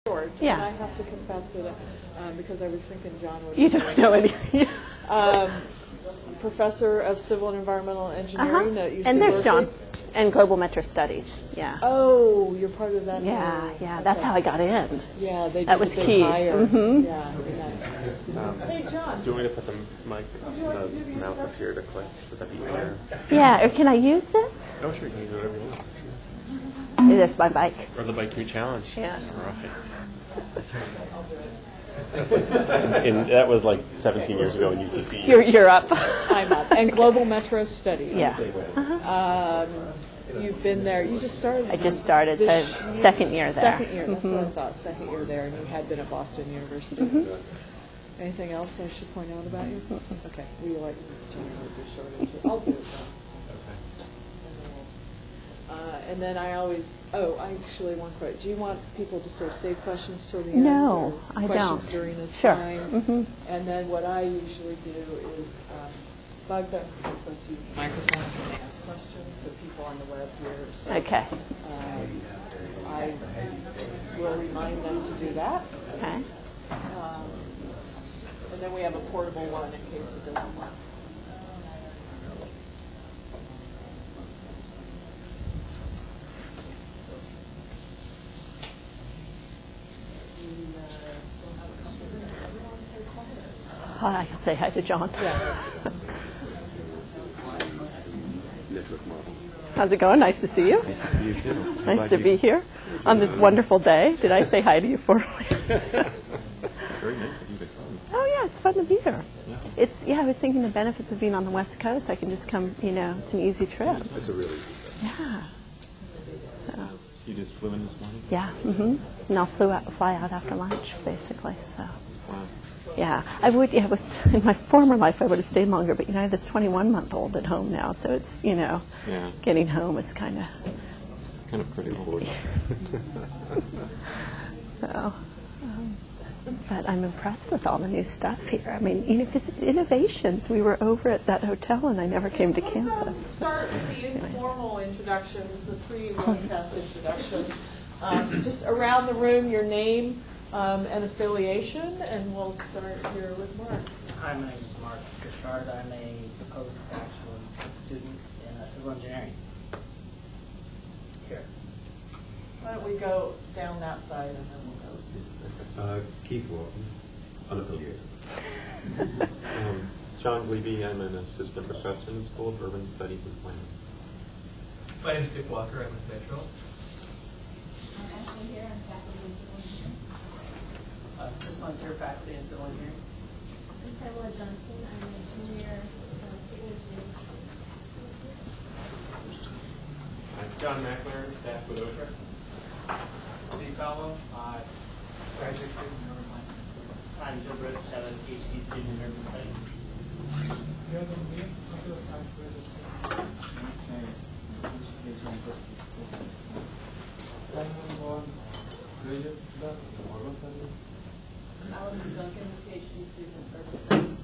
short. Yeah. And I have to confess that because I was thinking John would. You don't know anything. Professor of Civil and Environmental Engineering at UC And there's Berkeley. Joan. And Global Metro Studies. Yeah. Oh, you're part of that. Yeah, area. yeah. Okay. That's how I got in. Yeah, they That did was a big key. hire. Mhm. Yeah. Hey, John. Do you want me to put the mic, the mouse up here to click? Would that be easier? Yeah, or can I use this? Oh, sure, you can do whatever you want. There's my bike. Or the Bike Me Challenge. Yeah. All right. And that was like 17 years ago in UTC. You're up. I'm up. And Global Metro Studies. Yeah. You've been there. You just started. I just started, so this year. second year there. Second year. That's what I thought. Second year there, and you had been at Boston University. Anything else I should point out about you? Okay. We like generally do short intro. I'll do it though. And then I always. Oh, actually, one question. Do you want people to sort of save questions toward the end? No, or I questions don't. during this Sure. time. And then what I usually do is bug them. They're supposed to use microphones when they ask questions, so people on the web here. So, Okay. I will remind them to do that. Okay. And then we have a portable one in case it doesn't work. I can say hi to John. How's it going? Nice to see you. Nice to see you too. Nice to be here on this wonderful day. Did I say hi to you formally? Very nice of you to come. Oh yeah, it's fun to be here. Yeah. I was thinking the benefits of being on the West Coast. I can just come, it's an easy trip. It's a really easy trip. Yeah. So, You just flew in this morning? yeah. And I'll fly out after lunch, basically. So. Wow. Yeah, I would. Yeah, it was in my former life. I would have stayed longer, but I have this 21-month-old at home now, so it's getting home is kind of pretty old. So, but I'm impressed with all the new stuff here. I mean, because innovations. We were over at that hotel, and I never came to campus. Let's start with the informal introductions, the pre-webcast introduction. Just around the room, your name. And affiliation, and we'll start here with Mark. Hi, my name is Mark Richard. I'm a post-bachelor student in civil engineering. Here. Why don't we go down that side, and then we'll go. Keith Walton, unaffiliated. John Glebe, I'm an assistant professor in the School of Urban Studies and Planning. My name is Dick Walker. I'm with Metro. I'm here. I'm faculty in civil engineering. This one's here, faculty in civil engineering. I'm Pamela Johnson. I'm a junior civil engineering. I'm John Mackler, staff with OSHA. Steve Fallow, graduate student in urban planning. I'm Joe Rich. I'm a PhD student in urban studies. Allison Duncan, PhD student in urban studies.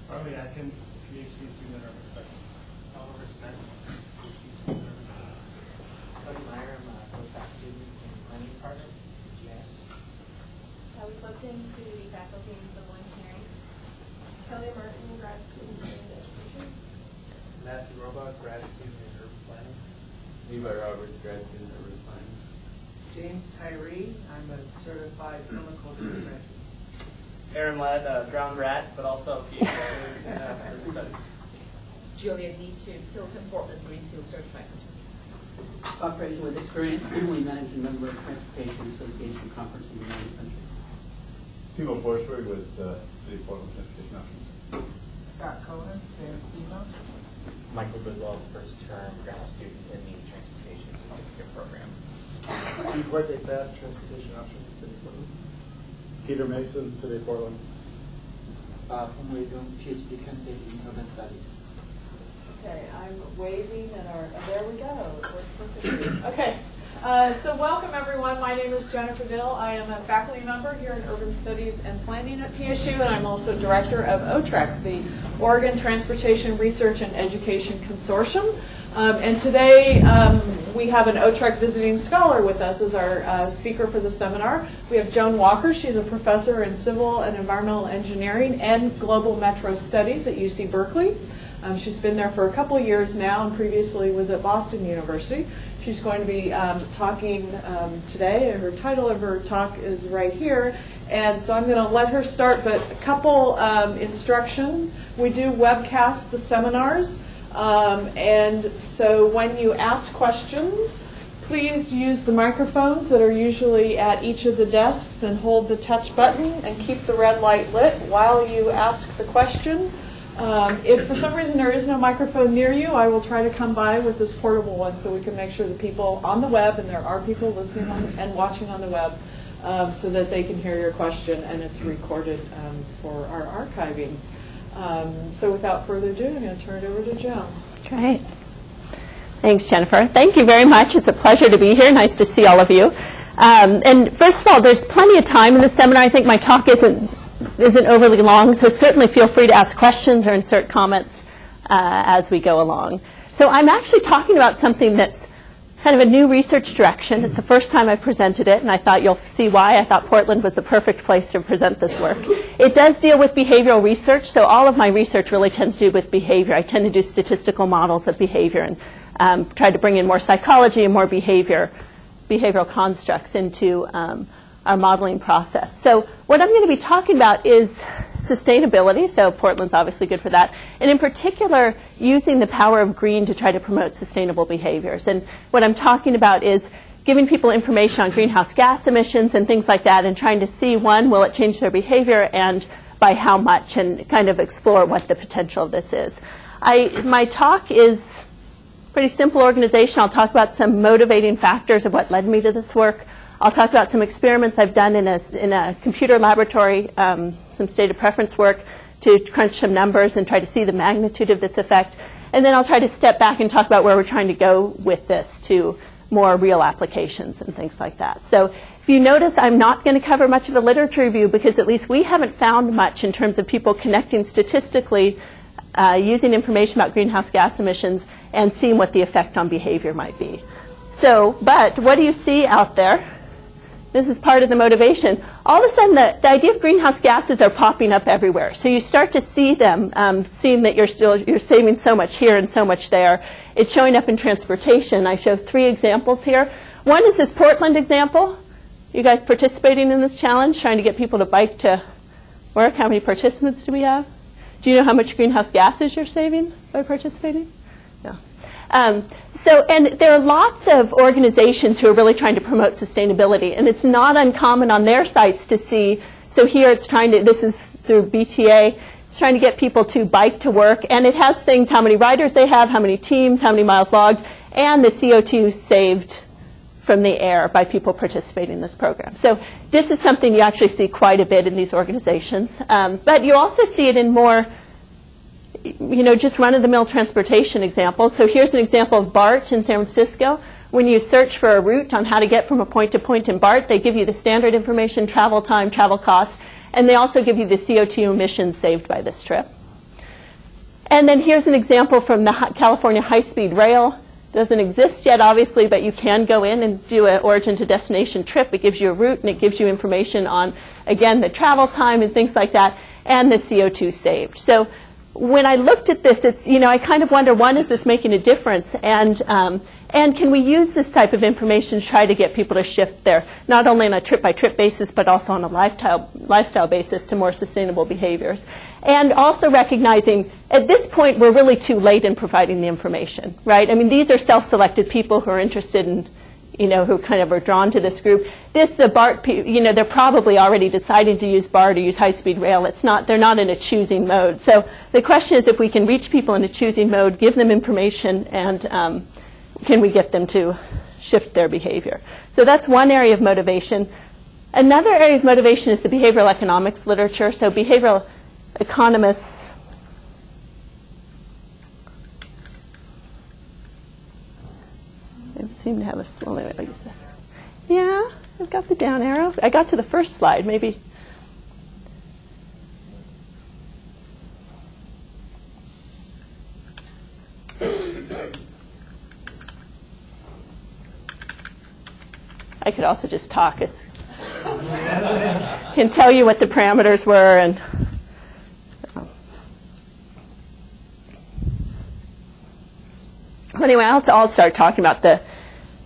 Harley Atkins, PhD student in urban studies. Oliver Smith, PhD student in urban studies. Cody Meyer, I'm a postbac student in planning department, GS. Kelly Clifton, CDD faculty in civil engineering. Kelly Martin, grad student in education. Matthew Robach, grad student in urban planning. Levi Roberts, grad student in urban planning. James Tyree, I'm a certified permaculture graduate. Aaron Led, drowned rat, but also a PhD in urban studies. Julia D2, Hilton Portland Green Seal Certified. Bob Fraser with experience, currently managing member of Transportation Association Conference in the United Country. Timo Forsberg with City of Portland Transportation Options. Scott Cohen, Stan Stevens. Michael Goodwell, first term grad student in the Transportation Certificate Program. Steve Worthing, Transportation Options, City of Portland. Peter Mason, City of Portland. From Wayville, PhD candidate in urban studies. Okay, I'm waving at our. There we go. It worked perfectly. Okay. So welcome everyone. My name is Jennifer Dill. I am a faculty member here in Urban Studies and Planning at PSU, and I'm also director of OTREC, the Oregon Transportation Research and Education Consortium. And today we have an OTREC visiting scholar with us as our speaker for the seminar. We have Joan Walker. She's a professor in civil and environmental engineering and global metro studies at UC Berkeley. She's been there for a couple of years now and previously was at Boston University. She's going to be talking today. Her title of her talk is right here. And so I'm going to let her start, but a couple instructions. We do webcast the seminars. And so when you ask questions, please use the microphones that are usually at each of the desks and hold the touch button and keep the red light lit while you ask the question. If for some reason there is no microphone near you, I will try to come by with this portable one so we can make sure that people on the web, and there are people listening and watching on the web, so that they can hear your question and it's recorded for our archiving. So without further ado, I'm going to turn it over to Joan. Great. Thanks, Jennifer. Thank you very much. It's a pleasure to be here. Nice to see all of you. And first of all, there's plenty of time in the seminar. I think my talk isn't overly long, so certainly feel free to ask questions or insert comments as we go along. So I'm actually talking about something that's kind of a new research direction. It's the first time I presented it, and I thought you'll see why. I thought Portland was the perfect place to present this work. It does deal with behavioral research, so all of my research really tends to do with behavior. I tend to do statistical models of behavior and try to bring in more psychology and more behavioral constructs into our modeling process. So what I'm going to be talking about is sustainability, so Portland's obviously good for that, and in particular using the power of green to try to promote sustainable behaviors. And what I'm talking about is giving people information on greenhouse gas emissions and things like that and trying to see, one, will it change their behavior and by how much, and kind of explore what the potential of this is. My talk is pretty simple organization. I'll talk about some motivating factors of what led me to this work. I'll talk about some experiments I've done in a computer laboratory, some state of preference work to crunch some numbers and try to see the magnitude of this effect. And then I'll try to step back and talk about where we're trying to go with this to more real applications and things like that. So if you notice, I'm not going to cover much of a literature review because at least we haven't found much in terms of people connecting statistically using information about greenhouse gas emissions and seeing what the effect on behavior might be. So, but what do you see out there? This is part of the motivation. All of a sudden, the idea of greenhouse gases are popping up everywhere. So you start to see them, seeing that you're saving so much here and so much there. It's showing up in transportation. I show 3 examples here. One is this Portland example. You guys participating in this challenge, trying to get people to bike to work? How many participants do we have? Do you know how much greenhouse gases you're saving by participating? No. And there are lots of organizations who are really trying to promote sustainability, and it's not uncommon on their sites to see, so here it's this is through BTA, it's trying to get people to bike to work, and it has things, how many riders they have, how many teams, how many miles logged, and the CO2 saved from the air by people participating in this program. So this is something you actually see quite a bit in these organizations, but you also see it in more just run-of-the-mill transportation examples. So here's an example of BART in San Francisco. When you search for a route on how to get from a point to point in BART, they give you the standard information, travel time, travel cost, and they also give you the CO2 emissions saved by this trip. And then here's an example from the California high-speed rail. Doesn't exist yet, obviously, but you can go in and do an origin to destination trip. It gives you a route, and it gives you information on, again, the travel time and things like that, and the CO2 saved. So when I looked at this, it's, I kind of wonder, one, is this making a difference? And can we use this type of information to try to get people to shift their, not only on a trip-by-trip basis, but also on a lifestyle basis to more sustainable behaviors? And also recognizing, at this point, we're really too late in providing the information, right? I mean, these are self-selected people who are interested in, who kind of are drawn to this group. The BART, they're probably already deciding to use BART or use high-speed rail. They're not in a choosing mode. So the question is if we can reach people in a choosing mode, give them information, and can we get them to shift their behavior? So that's one area of motivation. Another area of motivation is the behavioral economics literature. So behavioral economists seem to have a slow, I'll use this. Yeah, I've got the down arrow. I got to the first slide, maybe. I could also just talk. It's can tell you what the parameters were. And anyway, I'll start talking about the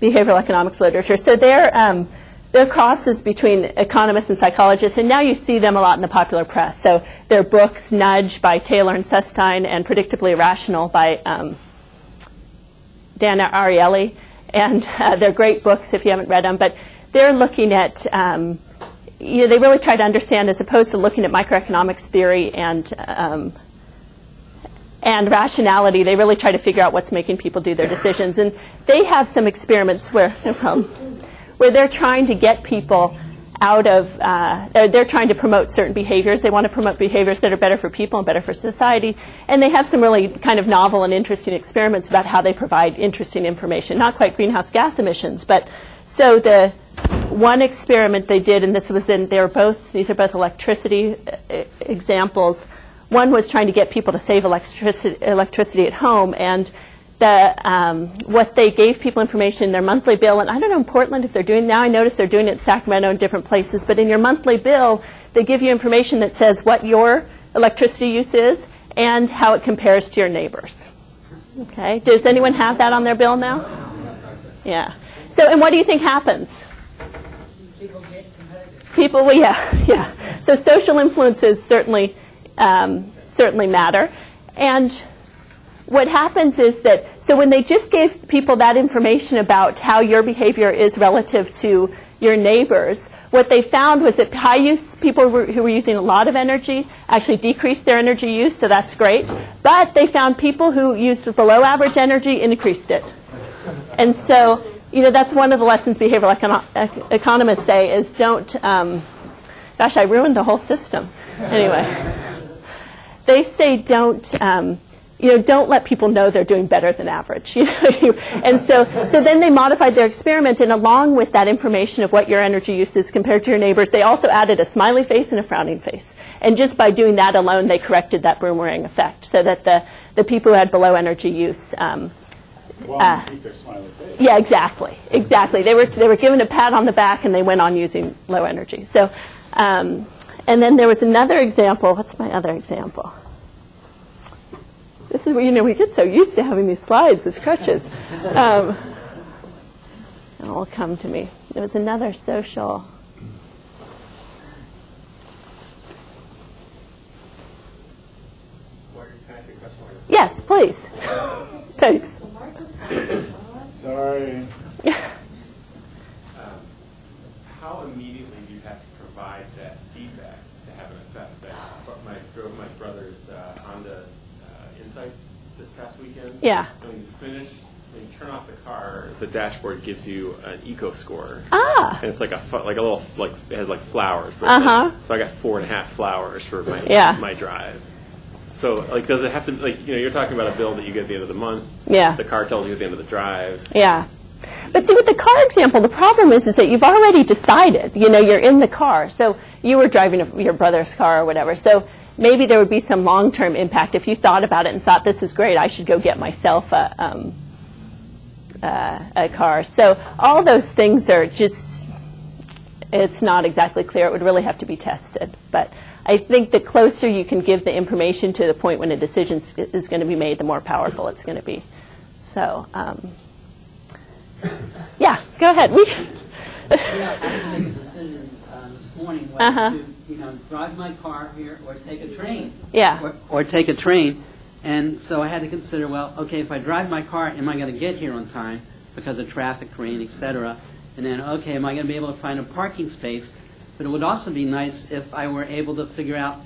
behavioral economics literature. So there are crosses between economists and psychologists, and now you see them a lot in the popular press. So there are books, Nudge by Taylor and Susstein, and Predictably Irrational by Dan Ariely. And they're great books if you haven't read them. But they're looking at, they really try to understand, as opposed to looking at microeconomics theory and rationality, they really try to figure out what's making people do their decisions. And they have some experiments where they're trying to get people out of, they're trying to promote certain behaviors. They want to promote behaviors that are better for people and better for society. And they have some really kind of novel and interesting experiments about how they provide interesting information. Not quite greenhouse gas emissions, but so the one experiment they did, and this was these are both electricity examples. One was trying to get people to save electricity at home, and what they gave people information in their monthly bill, and I don't know in Portland if they're doing now. I noticed they're doing it in Sacramento and different places. But in your monthly bill, they give you information that says what your electricity use is and how it compares to your neighbors. Okay. Does anyone have that on their bill now? Yeah. So, and what do you think happens? People get competitive. People, well, yeah. So social influences certainly matter, and what happens is that, so when they just gave people that information about how your behavior is relative to your neighbors, what they found was that high-use people who were using a lot of energy actually decreased their energy use, so that's great. But they found people who used below average energy increased it. And so, that's one of the lessons behavioral economists say is don't, gosh, I ruined the whole system. Anyway, they say don't let people know they're doing better than average. And so then they modified their experiment, and along with that information of what your energy use is compared to your neighbors, they also added a smiley face and a frowning face. And just by doing that alone, they corrected that boomerang effect, so that the people who had below energy use. Keep their smiley face. Yeah, exactly. They were given a pat on the back, and they went on using low energy. So, and then there was another example. What's my other example? This is where, we get so used to having these slides as crutches. It will come to me. There was another social. Yes, please. Thanks. Sorry. How immediately do you have to provide that feedback to have an effect? I drove my brother's Honda Insight this past weekend. Yeah. When you turn off the car, the dashboard gives you an eco score. Ah. And it's like a little it has flowers. So I got 4.5 flowers for my drive. So does it have to you're talking about a bill that you get at the end of the month. Yeah. The car tells you at the end of the drive. Yeah. But see, with the car example, the problem is that you've already decided. You're in the car. So you were driving your brother's car or whatever. So maybe there would be some long-term impact if you thought about it and thought, this is great, I should go get myself a car. So all those things are just, it's not exactly clear. It would really have to be tested. But I think the closer you can give the information to the point when a decision is going to be made, the more powerful it's going to be. So, yeah, go ahead. I had to make a decision this morning whether to, drive my car here or take a train. Yeah. Or take a train. And so I had to consider, well, okay, if I drive my car, am I going to get here on time because of traffic, rain, etc.? And then, okay, am I going to be able to find a parking space? But it would also be nice if I were able to figure out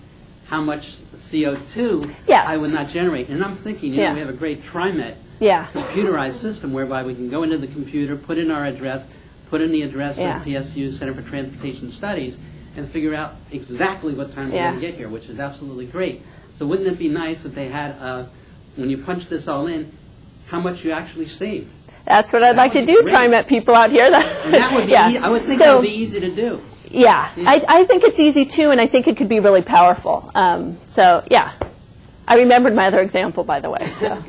how much CO2 I would not generate. And I'm thinking, we have a great TriMet computerized system whereby we can go into the computer, put in our address, put in the address of PSU, Center for Transportation Studies, and figure out exactly what time we're going to get here, which is absolutely great. So wouldn't it be nice if they had, when you punch this all in, how much you actually save? That's what I'd like to do, TriMet people out here. And that would be I would think that would be easy to do. Yeah, I think it's easy too, and I think it could be really powerful. So, yeah. I remembered my other example, by the way. So.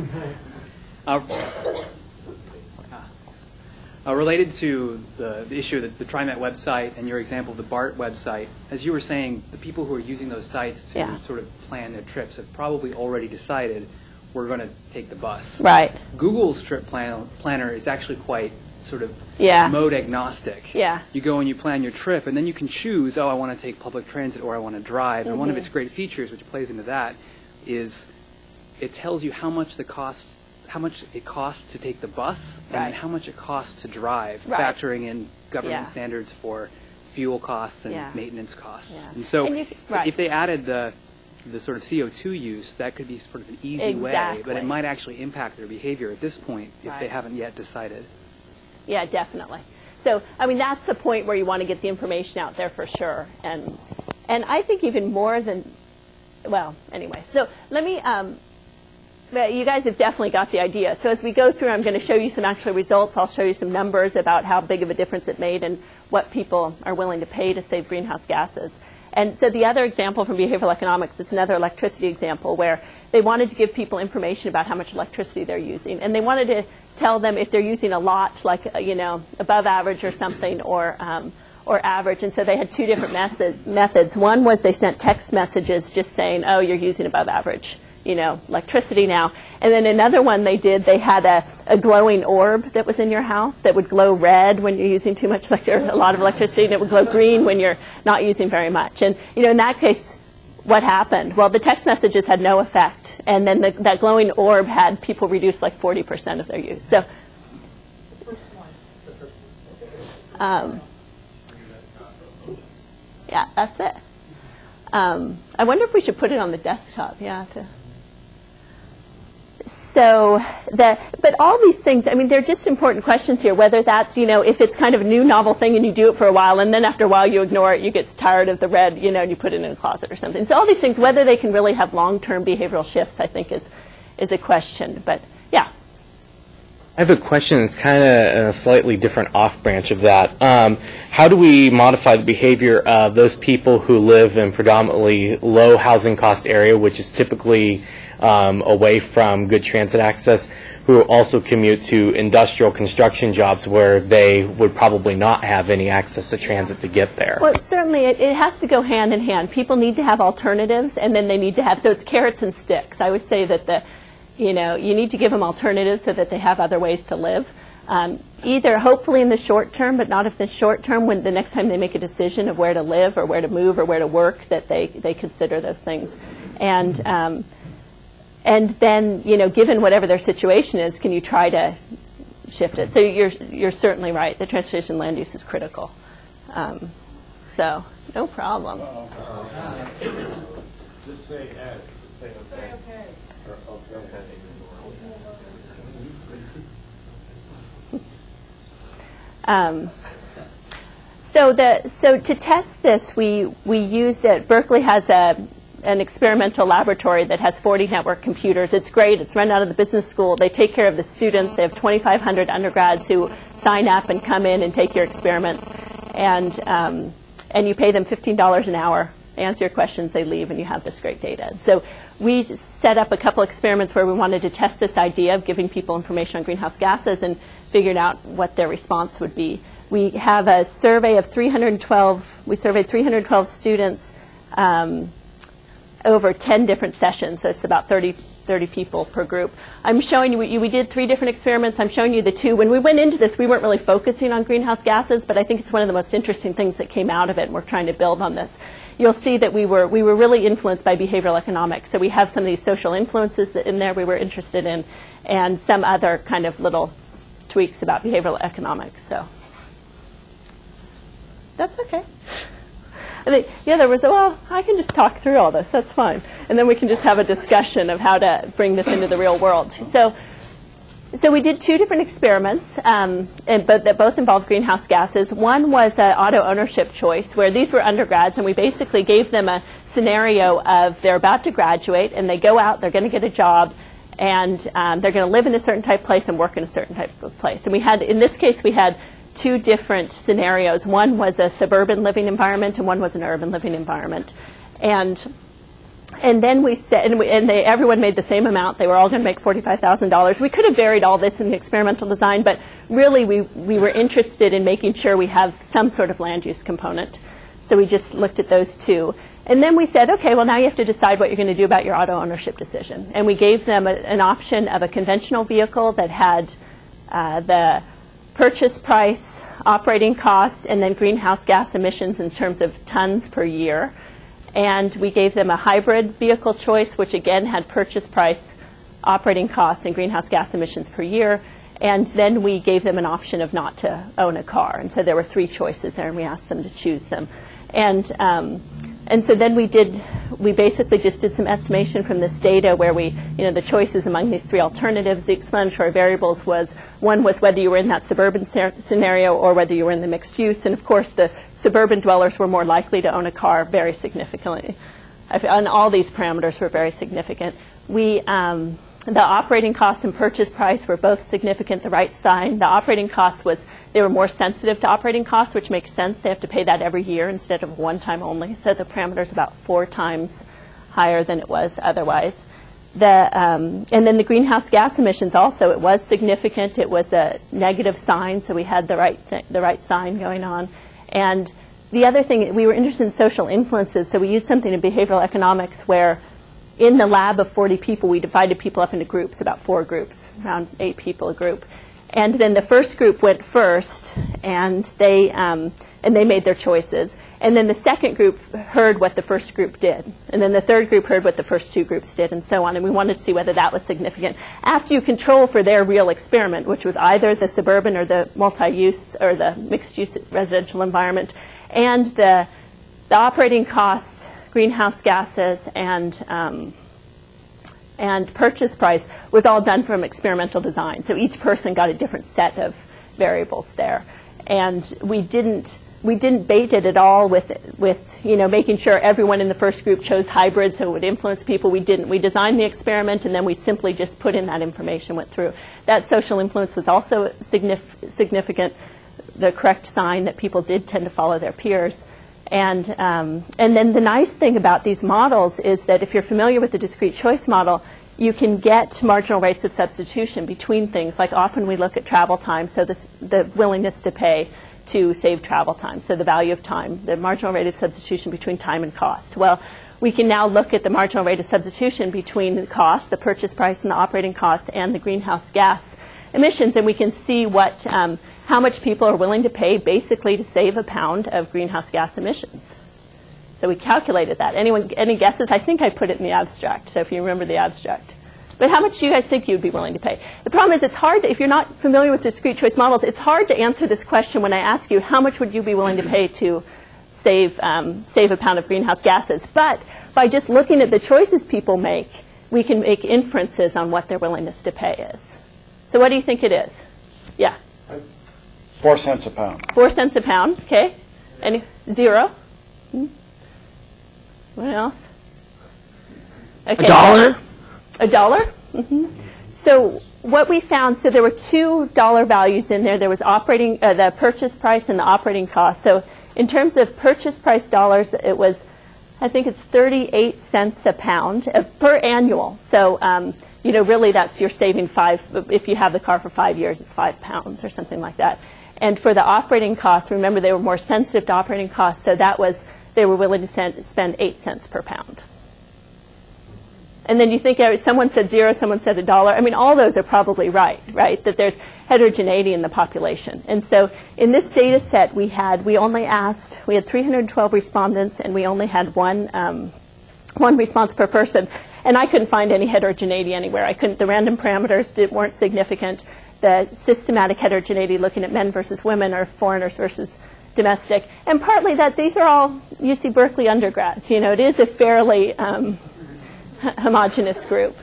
Related to the issue of the TriMet website and your example of the BART website, as you were saying, the people who are using those sites to sort of plan their trips have probably already decided we're going to take the bus. Right. Google's trip planner is actually quite sort of mode agnostic. Yeah. You go and you plan your trip, and then you can choose, oh, I want to take public transit or I want to drive. And one of its great features, which plays into that, is it tells you how much it costs to take the bus and how much it costs to drive, factoring in government standards for fuel costs and maintenance costs. Yeah. And so if they added the sort of CO2 use, that could be sort of an easy way, but it might actually impact their behavior at this point if they haven't yet decided. Yeah, definitely. So, I mean, that's the point where you want to get the information out there for sure. And I think even more than, well, anyway. So let me, you guys have definitely got the idea. So as we go through, I'm going to show you some actual results. I'll show you some numbers about how big of a difference it made and what people are willing to pay to save greenhouse gases. And so the other example from behavioral economics, it's another electricity example where they wanted to give people information about how much electricity they're using. And they wanted to tell them if they're using a lot, like, above average or something, or average. And so they had two different methods. One was they sent text messages just saying, oh, you're using above average, electricity now. And then another one they did, they had a glowing orb that was in your house that would glow red when you're using too much a lot of electricity, and it would glow green when you're not using very much. And, in that case, what happened? Well, the text messages had no effect. And then that glowing orb had people reduce like 40% of their use. So, yeah, that's it. I wonder if we should put it on the desktop. Yeah. But all these things, I mean, they're just important questions here, whether that's, if it's kind of a new novel thing and you do it for a while and then after a while you ignore it, you get tired of the red, and you put it in a closet or something. So all these things, whether they can really have long-term behavioral shifts, I think is a question. But, yeah. I have a question that's kind of a slightly different off-branch of that. How do we modify the behavior of those people who live in predominantly low housing cost area, which is typically away from good transit access, who also commute to industrial construction jobs where they would probably not have any access to transit to get there? Well, certainly it has to go hand in hand. People need to have alternatives, and then they need to have, so it's carrots and sticks. I would say that you need to give them alternatives so that they have other ways to live. Either hopefully in the short term, but not in the short term, when the next time they make a decision of where to live or where to move or where to work, that they consider those things. And then, given whatever their situation is, can you try to shift it? So you're certainly right. The transportation land use is critical. So no problem. Just say Ed. Just say okay. Or okay. So to test this, we used it. Berkeley has an experimental laboratory that has 40 network computers. It's great. It's run out of the business school. They take care of the students. They have 2,500 undergrads who sign up and come in and take your experiments. And you pay them $15 an hour. They answer your questions, they leave, and you have this great data. So we set up a couple experiments where we wanted to test this idea of giving people information on greenhouse gases and figured out what their response would be. We have a survey of 312. We surveyed 312 students over 10 different sessions, so it's about 30 people per group. I'm showing you, we did 3 different experiments. I'm showing you the 2. When we went into this, we weren't really focusing on greenhouse gases, but I think it's one of the most interesting things that came out of it, and we're trying to build on this. You'll see that we were really influenced by behavioral economics. So we have some of these social influences that in there we were interested in, and some other kind of little tweaks about behavioral economics. So that's okay. There was, I can just talk through all this. That's fine. And then we can just have a discussion of how to bring this into the real world. So we did 2 different experiments, that both involved greenhouse gases. One was an auto ownership choice, where these were undergrads, and we basically gave them a scenario of they're about to graduate, and they go out, they're going to get a job, and they're going to live in a certain type of place and work in a certain type of place. And in this case, we had 2 different scenarios. One was a suburban living environment, and one was an urban living environment. And And then we said, everyone made the same amount. They were all going to make $45,000. We could have varied all this in the experimental design, but really we were interested in making sure we have some sort of land use component. So we just looked at those two. And then we said, okay, well, now you have to decide what you're going to do about your auto ownership decision. And we gave them an option of a conventional vehicle that had the purchase price, operating cost, and then greenhouse gas emissions in terms of tons per year. And we gave them a hybrid vehicle choice, which again had purchase price, operating costs, and greenhouse gas emissions per year. And then we gave them an option of not to own a car. And so there were 3 choices there, and we asked them to choose them. And so then we basically just did some estimation from this data where the choices among these 3 alternatives, the explanatory variables one was whether you were in that suburban scenario or whether you were in the mixed use. And of course, the suburban dwellers were more likely to own a car very significantly. And all these parameters were very significant. The operating costs and purchase price were both significant. The right sign, the operating costs they were more sensitive to operating costs, which makes sense. They have to pay that every year instead of one time only. So the parameter is about 4 times higher than it was otherwise. And then the greenhouse gas emissions also, it was significant. It was a negative sign, so we had the right sign going on. And the other thing, we were interested in social influences, so we used something in behavioral economics where in the lab of 40 people, we divided people up into groups, about 4 groups, around 8 people a group. And then the first group went first, and they made their choices. And then the second group heard what the first group did. And then the third group heard what the first 2 groups did, and so on. And we wanted to see whether that was significant. After you control for their real experiment, which was either the suburban or the multi-use or the mixed-use residential environment, and the operating costs, greenhouse gases, and purchase price was all done from experimental design. So each person got a different set of variables there. And we didn't bait it at all with making sure everyone in the first group chose hybrid so it would influence people. We didn't. We designed the experiment, and then we simply just put in that information, went through. That social influence was also significant, the correct sign that people did tend to follow their peers. And then the nice thing about these models is that if you're familiar with the discrete choice model, you can get marginal rates of substitution between things. Like often we look at travel time, so the willingness to pay to save travel time, so the value of time, the marginal rate of substitution between time and cost. Well, we can now look at the marginal rate of substitution between the cost, the purchase price and the operating cost, and the greenhouse gas emissions, and we can see how much people are willing to pay basically to save a pound of greenhouse gas emissions. So we calculated that. Any guesses? I think I put it in the abstract, so if you remember the abstract. But how much do you guys think you'd be willing to pay? The problem is it's hard, if you're not familiar with discrete choice models, it's hard to answer this question when I ask you how much would you be willing to pay to save a pound of greenhouse gases. But by just looking at the choices people make, we can make inferences on what their willingness to pay is. So what do you think it is? Yeah? 4 cents a pound. 4 cents a pound, okay. 0? What else? Okay. $1? $1? Mm-hmm. So what we found, so there were $2 values in there. There was the purchase price and the operating cost. So in terms of purchase price dollars, it was, I think it's 38 cents a pound per annual. So, really that's you're saving if you have the car for 5 years, it's 5 pounds or something like that. And for the operating costs, remember they were more sensitive to operating costs, so they were willing to spend 8 cents per pound. And then you think someone said 0, someone said $1. I mean, all those are probably right? That there's heterogeneity in the population. And so in this data set we had 312 respondents, and we only had one response per person. And I couldn't find any heterogeneity anywhere. The random parameters weren't significant. The systematic heterogeneity, looking at men versus women or foreigners versus domestic. And partly that these are all UC Berkeley undergrads. It is a fairly homogeneous group.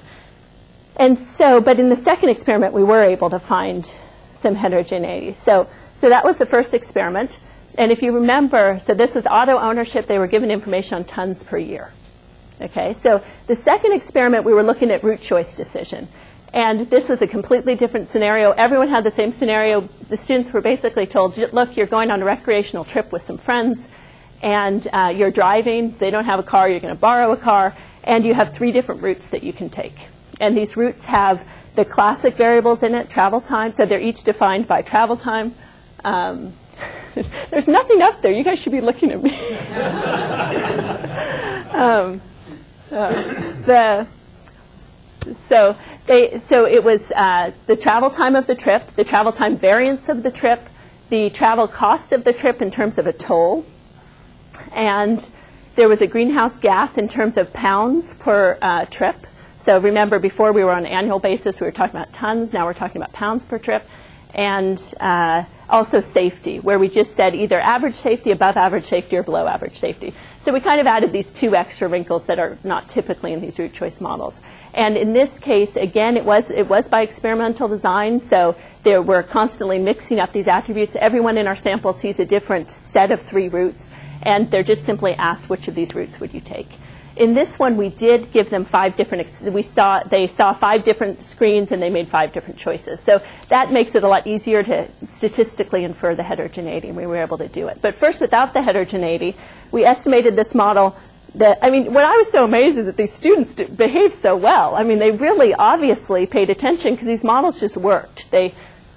And so, but in the second experiment, we were able to find some heterogeneity. So that was the first experiment. And if you remember, so this was auto ownership. They were given information on tons per year. Okay, so the second experiment, we were looking at route choice decision. And this was a completely different scenario. Everyone had the same scenario. The students were basically told, look, you're going on a recreational trip with some friends, and you're driving. They don't have a car, you're going to borrow a car, and you have 3 different routes that you can take. And these routes have the classic variables in it, travel time, so they're each defined by travel time. There's nothing up there. You guys should be looking at me. So it was the travel time of the trip, the travel time variance of the trip, the travel cost of the trip in terms of a toll, and there was a greenhouse gas in terms of pounds per trip. So remember, before we were on an annual basis, we were talking about tons. Now we're talking about pounds per trip. And also safety, where we just said either average safety, above average safety, or below average safety. So we kind of added these 2 extra wrinkles that are not typically in these route choice models. And in this case, again, it was by experimental design, so we're constantly mixing up these attributes. Everyone in our sample sees a different set of 3 routes, and they're just simply asked which of these routes would you take. In this one, we did give them 5 different, they saw 5 different screens and they made 5 different choices. So that makes it a lot easier to statistically infer the heterogeneity, and we were able to do it. But first, without the heterogeneity, we estimated this model that, I mean, what I was so amazed is that these students behaved so well. I mean, they really obviously paid attention because these models just worked.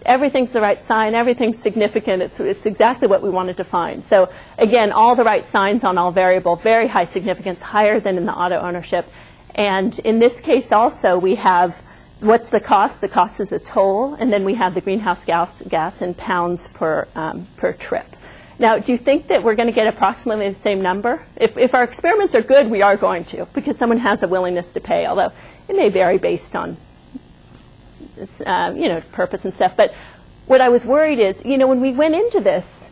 Everything's the right sign, everything's significant, it's exactly what we wanted to find. So again, all the right signs on all variable, very high significance, higher than in the auto ownership. And in this case also, we have, what's the cost? The cost is a toll, and then we have the greenhouse gas in pounds per trip. Now, do you think that we're going to get approximately the same number? If our experiments are good, we are going to, because someone has a willingness to pay, although it may vary based on purpose and stuff. But what I was worried is, when we went into this,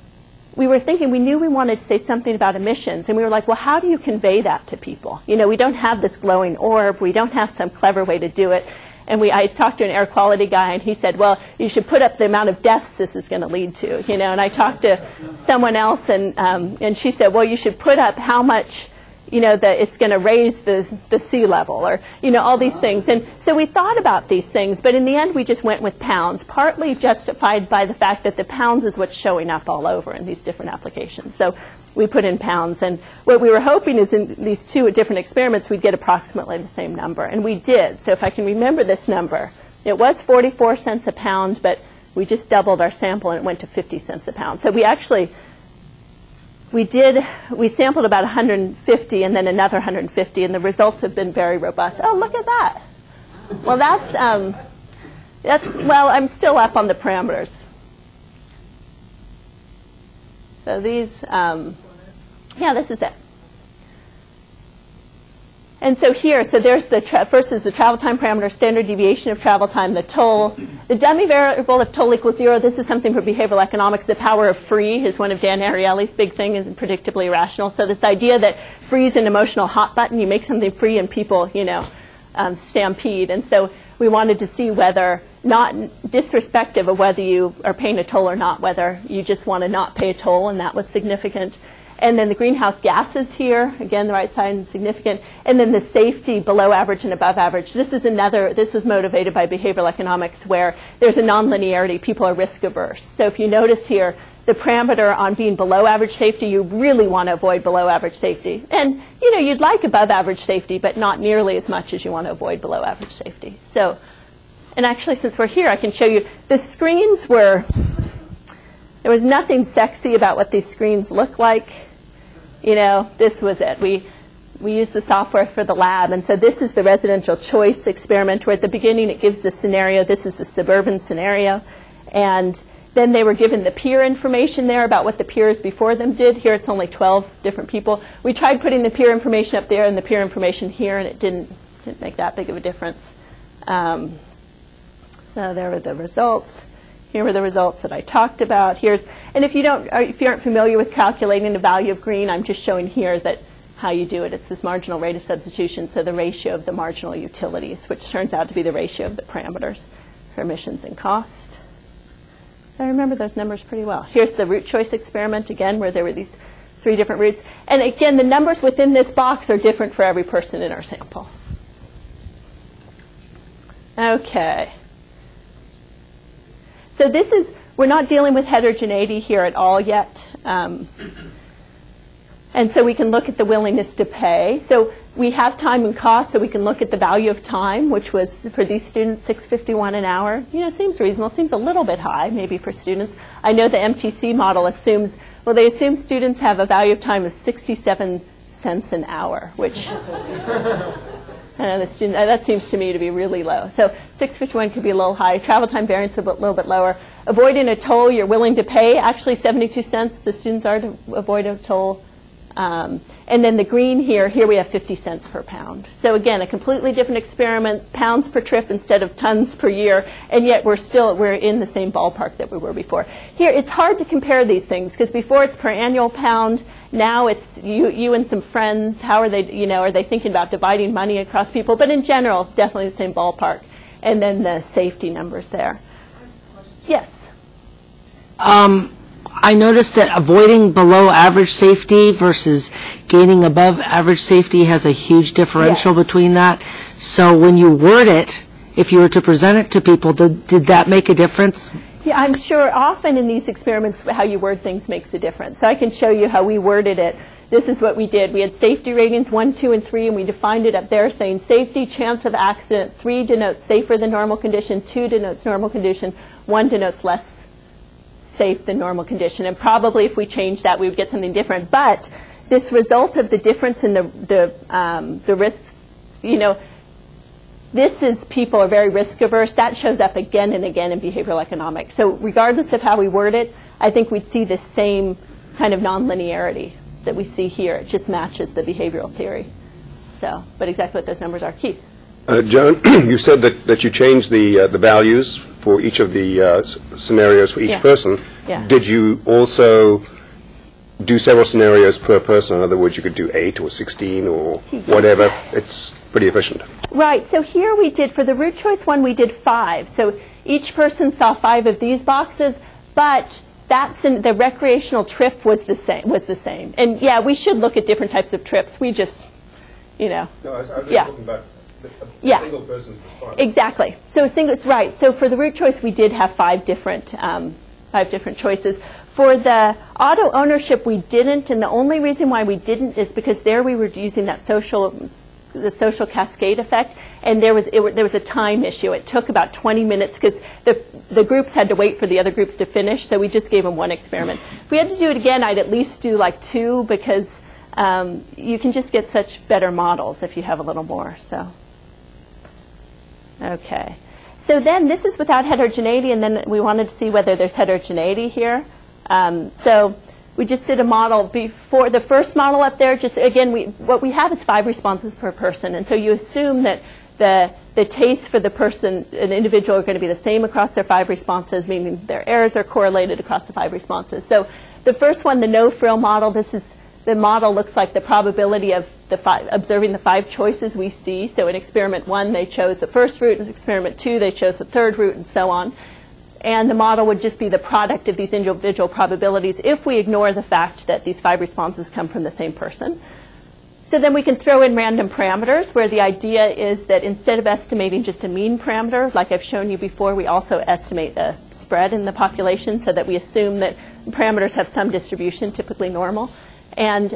we were thinking, we knew we wanted to say something about emissions, and we were like, well, how do you convey that to people? We don't have this glowing orb, we don't have some clever way to do it. And I talked to an air quality guy, and he said, well, you should put up the amount of deaths this is going to lead to, And I talked to someone else, and she said, well, you should put up how much that it's going to raise the sea level, or, all these things. And so we thought about these things, but in the end we just went with pounds, partly justified by the fact that the pounds is what's showing up all over in these different applications. So we put in pounds, and what we were hoping is in these 2 different experiments we'd get approximately the same number, and we did. So if I can remember this number, it was 44 cents a pound, but we just doubled our sample and it went to 50 cents a pound. So we actually we sampled about 150 and then another 150, and the results have been very robust. Oh, look at that. Well, well, I'm still up on the parameters. So these, this is it. And so here, there's first is the travel time parameter, standard deviation of travel time, the toll. The dummy variable of toll equals 0, this is something for behavioral economics. The power of free is one of Dan Ariely's big thing, is predictably irrational. So this idea that free is an emotional hot button, you make something free and people, stampede. And so we wanted to see whether, not disrespective of whether you are paying a toll or not, whether you just want to not pay a toll, and that was significant. And then the greenhouse gases here, again, the right side is significant. And then the safety below average and above average. This was motivated by behavioral economics, where there's a nonlinearity. People are risk averse. So if you notice here, the parameter on being below average safety, you really want to avoid below average safety. And, you'd like above average safety, but not nearly as much as you want to avoid below average safety. So, and actually, since we're here, I can show you. The screens there was nothing sexy about what these screens look like. This was it. We used the software for the lab, and so this is the residential choice experiment, where at the beginning it gives the scenario. This is the suburban scenario. And then they were given the peer information there about what the peers before them did. Here it's only 12 different people. We tried putting the peer information up there and the peer information here, and it didn't make that big of a difference. So there were the results. Here were the results that I talked about. And if you aren't familiar with calculating the value of green, I'm just showing here that how you do it. It's this marginal rate of substitution, so the ratio of the marginal utilities, which turns out to be the ratio of the parameters for emissions and cost. So I remember those numbers pretty well. Here's the route choice experiment, again, where there were these 3 different routes. And again, the numbers within this box are different for every person in our sample. Okay. So we're not dealing with heterogeneity here at all yet. And so we can look at the willingness to pay. So we have time and cost, so we can look at the value of time, which was, for these students, $6.51 an hour. You know, it seems reasonable. It seems a little bit high, maybe, for students. I know the MTC model assumes, well, they assume students have a value of time of 67 cents an hour, which I know that seems to me to be really low. So $6.51 could be a little high. Travel time variance a little bit lower. Avoiding a toll, you're willing to pay. Actually, 72 cents the students are to avoid a toll. And then the green here we have 50 cents per pound. So again, a completely different experiment, pounds per trip instead of tons per year, and yet we're in the same ballpark that we were before. Here, it's hard to compare these things because before it's per annual pound, now it's you and some friends. How are they, are they thinking about dividing money across people? But in general, definitely the same ballpark. And then the safety numbers there. Yes. I noticed that avoiding below average safety versus gaining above average safety has a huge differential between that. So when you word it, if you were to present it to people, did that make a difference? Yeah, I'm sure often in these experiments how you word things makes a difference. So I can show you how we worded it. This is what we did. We had safety ratings 1, 2, and 3, and we defined it up there saying safety, chance of accident. 3 denotes safer than normal condition. 2 denotes normal condition. 1 denotes less safe than normal condition. And probably if we change that, we would get something different. But this result of the difference in the risks, this is people are very risk averse. That shows up again and again in behavioral economics. So regardless of how we word it, I think we'd see the same kind of nonlinearity that we see here. It just matches the behavioral theory. So, but exactly what those numbers are. Keith. Joan, you said that you changed the values for each of the scenarios for each person. Yeah. Did you also do several scenarios per person? In other words, you could do 8 or 16 or whatever. It's pretty efficient. Right. So here we did, for the root choice one, we did 5. So each person saw 5 of these boxes, but the recreational trip was the same. And yeah, we should look at different types of trips. We just, No, I was talking about a single person's response. Exactly. So it's right. So for the root choice, we did have 5 different choices. For the auto ownership, we didn't, and the only reason why we didn't is because there we were using that the social cascade effect, and there was a time issue. It took about 20 minutes because the groups had to wait for the other groups to finish, so we just gave them 1 experiment. If we had to do it again, I'd at least do like 2 because you can just get such better models if you have a little more. So, okay. So then this is without heterogeneity, and then we wanted to see whether there's heterogeneity here. So we just did a model before the first model up there. Just again, what we have is 5 responses per person, and so you assume that the tastes for the person, an individual, are going to be the same across their 5 responses, meaning their errors are correlated across the 5 responses. So the first one, the no-frill model, the model looks like the probability of observing the 5 choices we see. So in experiment 1, they chose the first route. In experiment 2, they chose the third route, and so on. And the model would just be the product of these individual probabilities if we ignore the fact that these 5 responses come from the same person. So then we can throw in random parameters, where the idea is that instead of estimating just a mean parameter, like I've shown you before, we also estimate the spread in the population so that we assume that parameters have some distribution, typically normal. And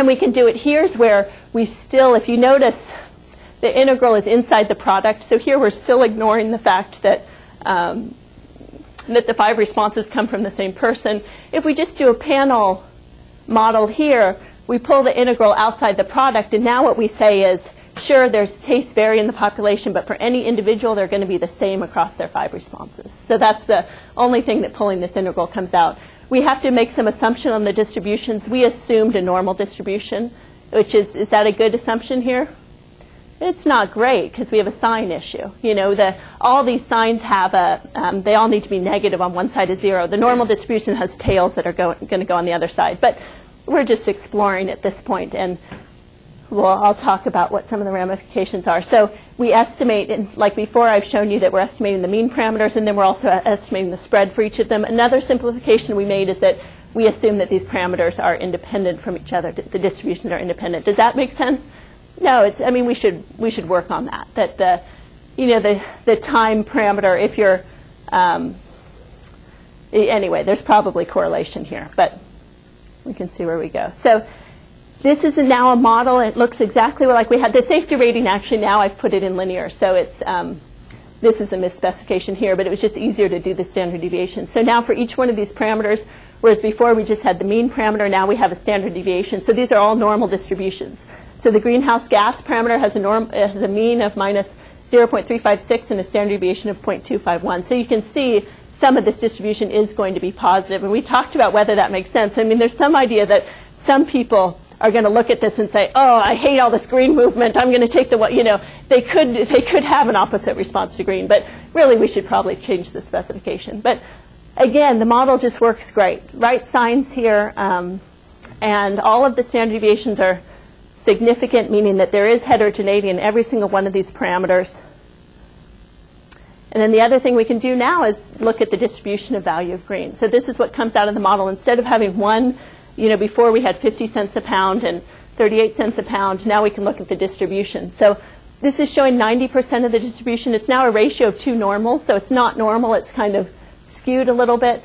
we can do it. Here's where we still, if you notice, the integral is inside the product. So here we're still ignoring the fact that the 5 responses come from the same person. If we just do a panel model here, we pull the integral outside the product, and now what we say is, sure, there's tastes vary in the population, but for any individual, they're going to be the same across their 5 responses. So that's the only thing that pulling this integral comes out. We have to make some assumption on the distributions. We assumed a normal distribution, which is that a good assumption here? It's not great because we have a sign issue. All these signs have they all need to be negative on one side of 0. The normal distribution has tails that are going to go on the other side. But we're just exploring at this point, and I'll talk about what some of the ramifications are. So we estimate, like before, I've shown you that we're estimating the mean parameters, and then we're also estimating the spread for each of them. Another simplification we made is that we assume that these parameters are independent from each other. The distributions are independent. Does that make sense? No, we should work on that. That the time parameter, if you're anyway, there's probably correlation here, but we can see where we go. So this is now a model. It looks exactly like we had. The safety rating, actually, now I've put it in linear. So it's this is a misspecification here, but it was just easier to do the standard deviation. So now for each one of these parameters, whereas before we just had the mean parameter, now we have a standard deviation. So these are all normal distributions. So the greenhouse gas parameter has a mean of minus 0.356 and a standard deviation of 0.251. So you can see some of this distribution is going to be positive. And we talked about whether that makes sense. I mean, there's some idea that some people are going to look at this and say, oh, I hate all this green movement. I'm going to take they could have an opposite response to green. But really, we should probably change the specification. But again, the model just works great. Right signs here. And all of the standard deviations are significant, meaning that there is heterogeneity in every single one of these parameters. And then the other thing we can do now is look at the distribution of value of green. So this is what comes out of the model. Instead of having one, before we had 50 cents a pound and 38 cents a pound, now we can look at the distribution. So this is showing 90% of the distribution. It's now a ratio of 2 normals, so it's not normal. It's kind of skewed a little bit.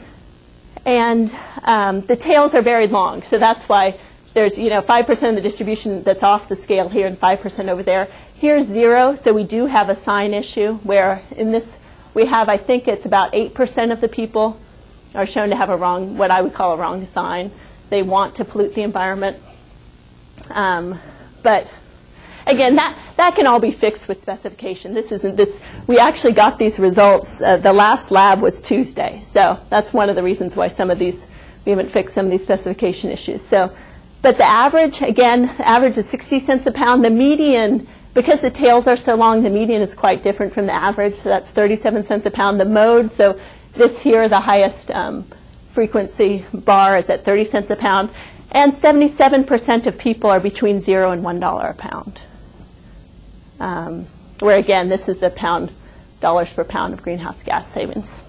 And the tails are very long, so that's why there's 5% of the distribution that's off the scale here and 5% over there. Here's 0, so we do have a sign issue where in this we have, I think it's about 8% of the people are shown to have a wrong, what I would call a wrong sign. They want to pollute the environment. But again, that can all be fixed with specification. We actually got these results. The last lab was Tuesday, so that's one of the reasons why we haven't fixed some of these specification issues. But the average, again, average is 60 cents a pound. The median, because the tails are so long, the median is quite different from the average. So that's 37 cents a pound. The mode, so this here, the highest frequency bar is at 30 cents a pound. And 77% of people are between $0 and $1 a pound. Where, again, this is the dollars per pound of greenhouse gas savings.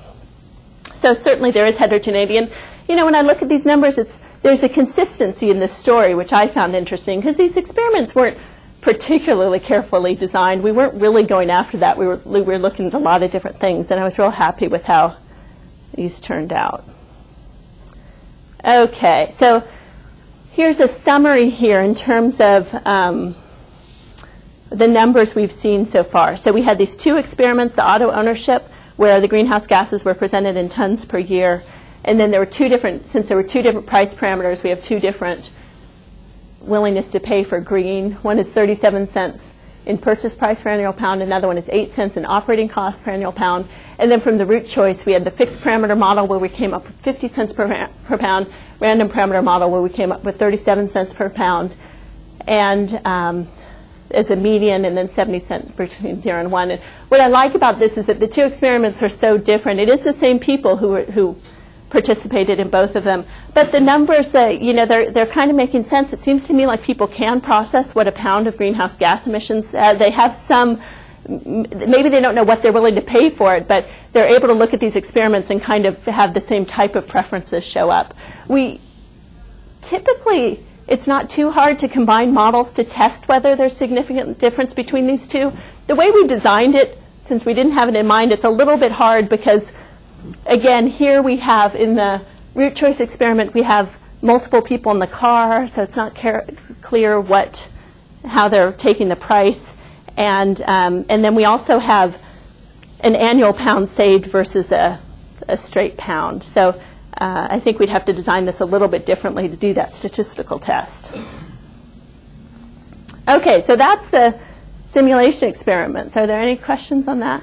So certainly there is heterogeneity. And, when I look at these numbers, there's a consistency in this story, which I found interesting, because these experiments weren't particularly carefully designed. We weren't really going after that. We were looking at a lot of different things, and I was real happy with how these turned out. Okay, so here's a summary here in terms of the numbers we've seen so far. So we had these 2 experiments, the auto ownership, where the greenhouse gases were presented in tons per year. And then since there were 2 different price parameters, we have 2 different willingness to pay for green. One is 37 cents in purchase price per annual pound. Another one is 8 cents in operating cost per annual pound. And then from the root choice, we had the fixed parameter model where we came up with 50 cents per pound, random parameter model where we came up with 37 cents per pound, and as a median, and then 70 cents between 0 and 1. And what I like about this is that the 2 experiments are so different. It is the same people who participated in both of them, but the numbers, they're kind of making sense. It seems to me like people can process what a pound of greenhouse gas emissions. They have some. Maybe they don't know what they're willing to pay for it, but they're able to look at these experiments and kind of have the same type of preferences show up. Typically, it's not too hard to combine models to test whether there's significant difference between these 2. The way we designed it, since we didn't have it in mind, it's a little bit hard because, again, here we have, in the root choice experiment, we have multiple people in the car, so it's not clear how they're taking the price. And then we also have an annual pound saved versus a straight pound. So I think we'd have to design this a little bit differently to do that statistical test. Okay, so that's the simulation experiments. Are there any questions on that?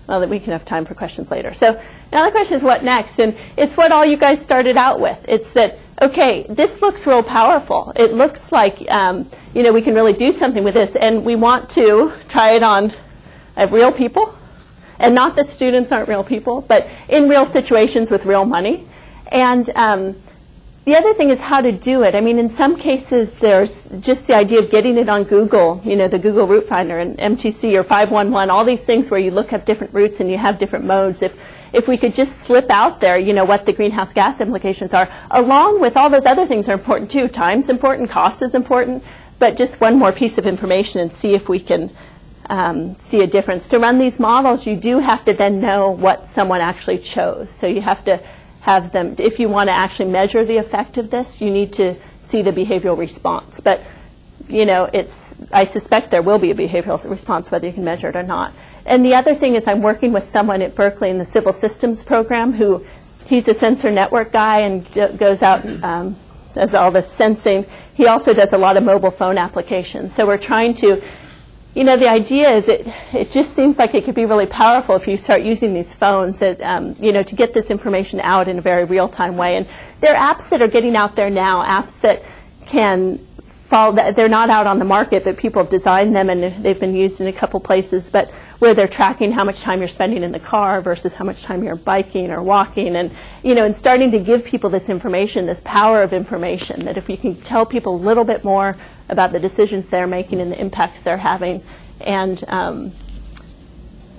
Well, we can have time for questions later. So now the question is, what next? And it's what all you guys started out with. It's that, okay, this looks real powerful. It looks like, we can really do something with this. And we want to try it on real people. And not that students aren't real people, but in real situations with real money. And the other thing is how to do it. I mean, in some cases, there's just the idea of getting it on Google, the Google Route Finder and MTC or 511, all these things where you look up different routes and you have different modes. If we could just slip out there, what the greenhouse gas implications are, along with all those other things are important too. Time's important, cost is important, but just one more piece of information and see if we can see a difference. To run these models, you do have to then know what someone actually chose. So you have to have them, if you want to actually measure the effect of this, you need to see the behavioral response. But, I suspect there will be a behavioral response whether you can measure it or not. And the other thing is I'm working with someone at Berkeley in the civil systems program he's a sensor network guy and goes out and does all this sensing. He also does a lot of mobile phone applications. So we're trying to, the idea is it just seems like it could be really powerful if you start using these phones that, to get this information out in a very real-time way. And there are apps that are getting out there now, apps that can they're not out on the market, but people have designed them and they've been used in a couple places, but where they're tracking how much time you're spending in the car versus how much time you're biking or walking, and and starting to give people this information, this power of information, that if you can tell people a little bit more about the decisions they're making and the impacts they're having,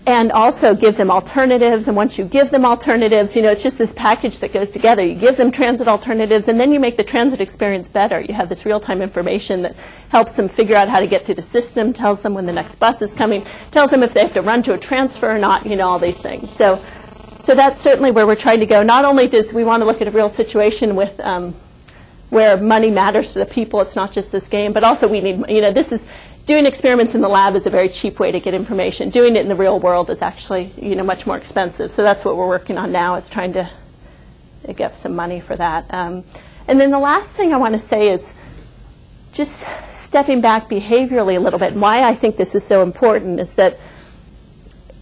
and also give them alternatives. And once you give them alternatives, it's just this package that goes together. You give them transit alternatives, and then you make the transit experience better. You have this real-time information that helps them figure out how to get through the system, tells them when the next bus is coming, tells them if they have to run to a transfer or not, all these things. So that's certainly where we're trying to go. Not only does we want to look at a real situation with where money matters to the people, it's not just this game, but also we need, doing experiments in the lab is a very cheap way to get information. Doing it in the real world is actually, much more expensive. So that's what we're working on now, is trying to get some money for that. And then the last thing I want to say is just stepping back behaviorally a little bit. And why I think this is so important is that,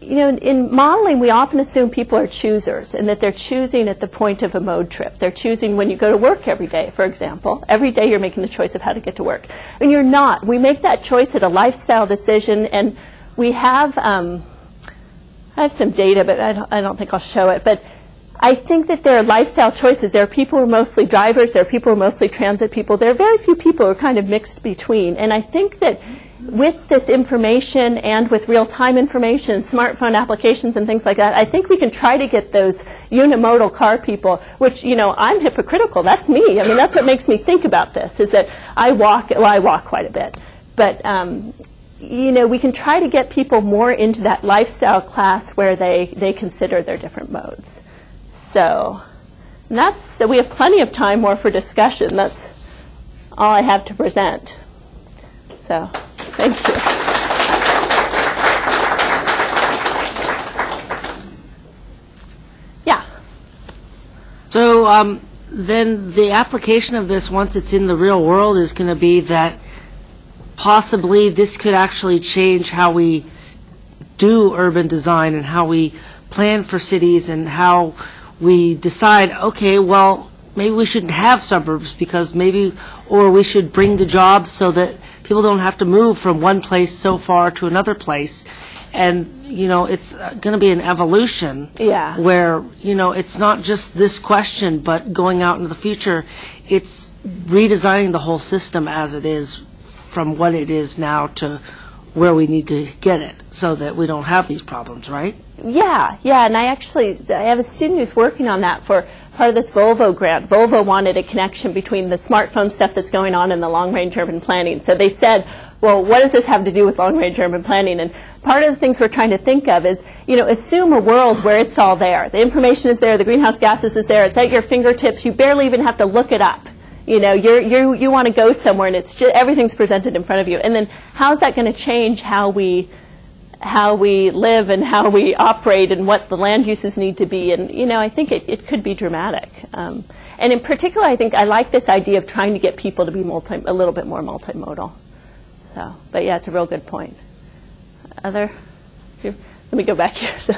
in modeling, we often assume people are choosers and that they're choosing at the point of a mode trip. They're choosing when you go to work every day, for example. Every day you're making the choice of how to get to work. And you're not. We make that choice at a lifestyle decision, and we have, I have some data, but I don't think I'll show it. But I think that there are lifestyle choices. There are people who are mostly drivers. There are people who are mostly transit people. There are very few people who are kind of mixed between. And I think that with this information and with real-time information, smartphone applications and things like that, I think we can try to get those unimodal car people, which, I'm hypocritical. That's me. I mean, that's what makes me think about this, is that I walk quite a bit. But, we can try to get people more into that lifestyle class where they consider their different modes. So we have plenty of time more for discussion. That's all I have to present. So, thank you. Yeah. So then the application of this, once it's in the real world, is going to be that possibly this could actually change how we do urban design and how we plan for cities and how we decide, okay, well, maybe we shouldn't have suburbs or we should bring the jobs so that people don't have to move from one place so far to another place. And, it's going to be an evolution where, it's not just this question, but going out into the future, it's redesigning the whole system as it is from what it is now to where we need to get it so that we don't have these problems, right? Yeah, and I have a student who's working on that for part of this Volvo grant. Volvo wanted a connection between the smartphone stuff that's going on and the long-range urban planning. So they said, well, what does this have to do with long-range urban planning? And part of the things we're trying to think of is, assume a world where it's all there. The information is there, the greenhouse gases is there, it's at your fingertips, you barely even have to look it up. You want to go somewhere and it's just, everything's presented in front of you. And then how's that going to change how we live and how we operate and what the land uses need to be? And, I think it could be dramatic. And in particular, I think I like this idea of trying to get people to be a little bit more multimodal. So, but yeah, it's a real good point. Let me go back here. So.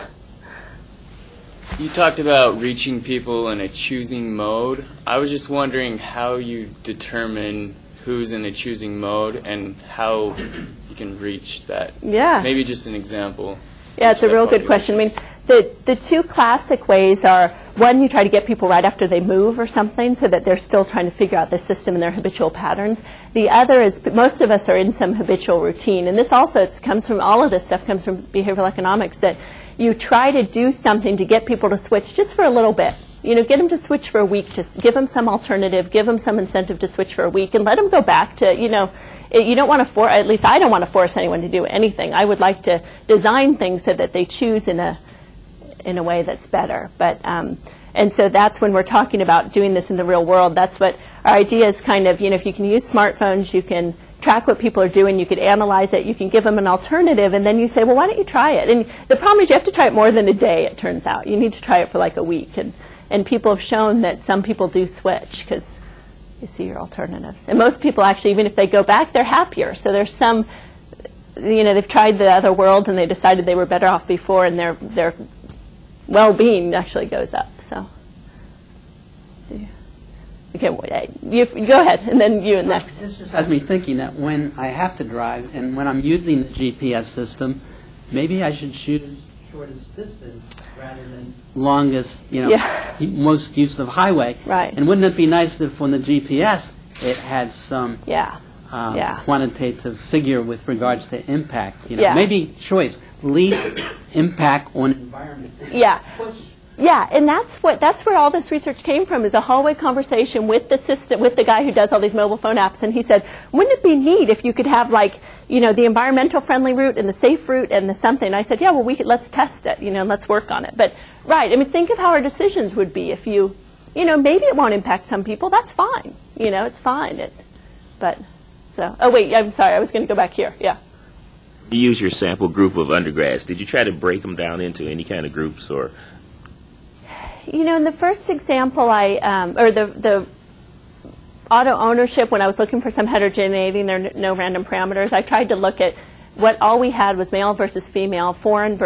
You talked about reaching people in a choosing mode. I was just wondering how you determine who's in a choosing mode and how you can reach that. Yeah. Maybe just an example. Yeah, it's a real good question. I mean, the two classic ways are, one, you try to get people right after they move or something so that they're still trying to figure out the system and their habitual patterns. The other is, most of us are in some habitual routine. And this also, all of this stuff comes from behavioral economics, that you try to do something to get people to switch just for a little bit. Get them to switch for a week, just give them some alternative, give them some incentive to switch for a week, and let them go back to, you don't want to at least I don't want to force anyone to do anything. I would like to design things so that they choose in a way that's better. But And so that's when we're talking about doing this in the real world. That's what our idea is kind of, if you can use smartphones, you can track what people are doing, you could analyze it, you can give them an alternative, and then you say, well, why don't you try it? And the problem is you have to try it more than a day, it turns out. You need to try it for like a week. And people have shown that some people do switch because you see your alternatives. And most people actually, even if they go back, they're happier. So there's some, they've tried the other world and they decided they were better off before, and their well-being actually goes up. So, okay, you go ahead, and then you next. This just has me thinking that when I have to drive and when I'm using the GPS system, maybe I should choose shortest distance rather than longest, most use of highway. Right. And wouldn't it be nice if on the GPS it had some quantitative figure with regards to impact? Maybe choice, least impact on environment. Yeah, and that's where all this research came from, is a hallway conversation with the system, with the guy who does all these mobile phone apps, and he said, wouldn't it be neat if you could have the environmental friendly route and the safe route and the something? And I said, yeah, well, let's test it, let's work on it. But right, think of how our decisions would be if maybe it won't impact some people. That's fine, it's fine. I'm sorry, I was going to go back here. Yeah. You use your sample group of undergrads. Did you try to break them down into any kind of groups or? In the first example, the auto ownership, when I was looking for some heterogeneity and there are no random parameters, I tried to look at what all we had was male versus female, foreign